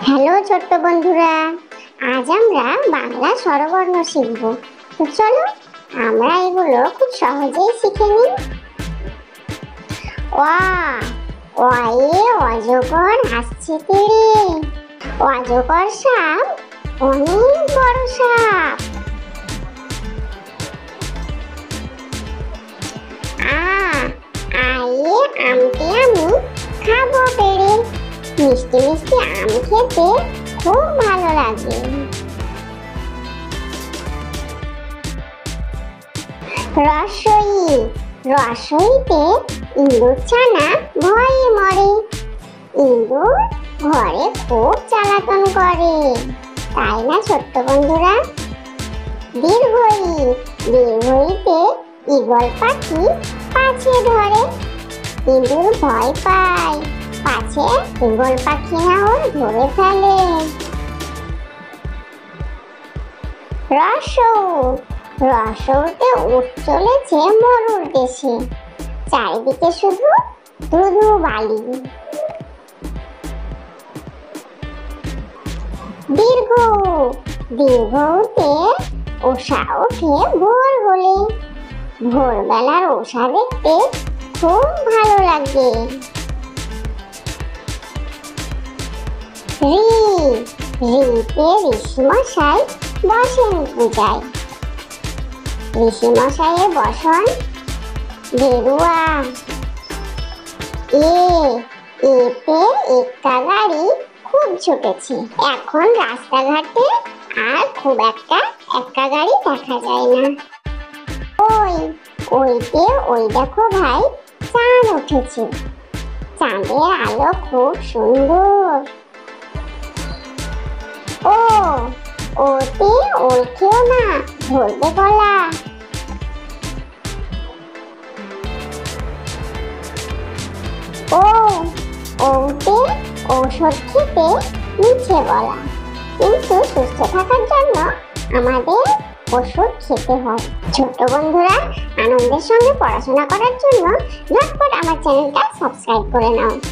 Hello ছোট্ট বন্ধুরা, আজ আমরা বাংলা স্বরবর্ণ শিখব। তো চলো আমরা এগুলো খুব সহজেই শিখে নিই। অ, অয়ে অজগর আসছে তীরে, অজগর সাপ অনেক বড় সাপ। আ, আয়ে আমটি আমি খাবো পেড়ে, মিষ্টি মিষ্টি আম খেতে খুব ভালো লাগে। রসই, রসইতে ইঁদুর ছানা ভয়ে মরে, ইঁদুর ঘরে খুব জ্বালাতন করে, তাই না ছোট্ট বন্ধুরা? দীর্ঘই, দীর্ঘইতে ঈগল পাখি পাছে ধরে, ইঁদুর ভয় পায়, পাছে ঈগল পাখি না ওর ধরে ফেলে। রসৌ, রসৌতে উঠ চলেছে মরুর দেশে, চারিদিকে শুধু ধুধু বালি। দীর্ঘ, দীর্ঘতে উষা ওঠে ভোর হলে, ভোরবেলার উষা দেখতে খুব ভালো লাগে। রি, রিতে ঋষিমশাই বসেন পূজায়, ঋষিমশাইয়ের বসন গেরুয়া। এতে এক্কা গাড়ি খুব ছুটেছে, এখন রাস্তাঘাটে আর খুব একটা এক্কা গাড়ি দেখা যায় না। ওই, ওইতে ওই দেখো ভাই, চাঁদ উঠেছে, চাঁদের আলো খুব সুন্দর। ও, ওতে ওঠেও না, ধরবে গলা। ও, ওতে ঔষধ খেতে মিছে বলা, কিন্তু সুস্থ থাকার জন্য আমাদের ওষুধ খেতে হয়। ছোট্ট বন্ধুরা, আনন্দের সঙ্গে পড়াশোনা করার জন্য ঝটপট আমার চ্যানেলটা সাবস্ক্রাইব করে নাও।